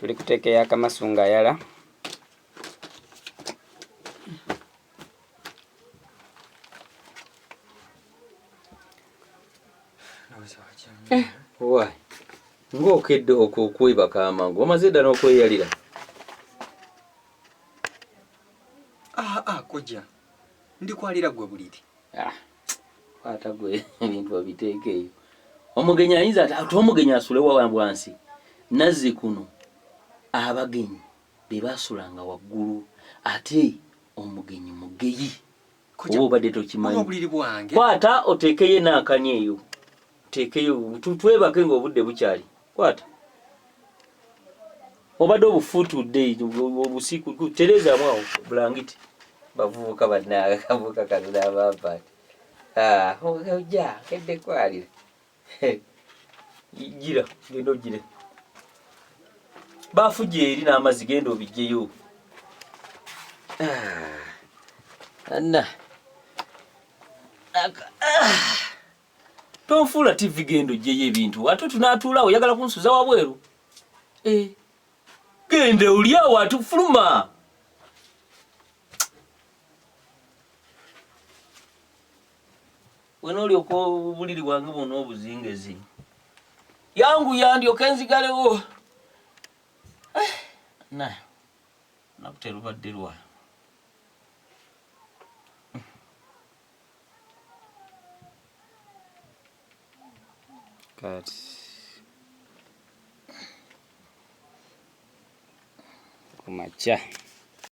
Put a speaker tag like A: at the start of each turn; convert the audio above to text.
A: Tuli kuteekera akamasunga yala.
B: Why? Ng'okedde okwebaka amangu omaze ddala n'okweyalira.
C: Kojja ndikwalira gwe buliri.
B: Kwata gwe ebintu obiteeka eyo. Omugenyi ayinza ate omugenyi asule wansi. Nazzi kuno abagenyi be basulanga waggulu ate omugenyi mugeyi. Oba obadde tokimanyi. Kwata oteekeyo n'akanya eyo. Tekeyo twebake ng'obudde bukyali. Kwata. Obadde obufutudde obusiku tereza mwawo bulangiti. Bavubuka bannaga kavuka kalula abapaati. Ojja kedde kwalira. Gira genda ogire. Baafu gyeri n'amazzi genda obijjeyo. Anna. Tonfuula TV genda ogyeyo ebintu. Ate tunaatuulawo oyagala kunsuza wabweru. Genda oli awo atufuluma. Wenoolyoka obuliri bwange bwonna obuzingezi. Yangu yandyoke nzigalewo. Nakutera obadde lwa.
A: Kati. Kumakya.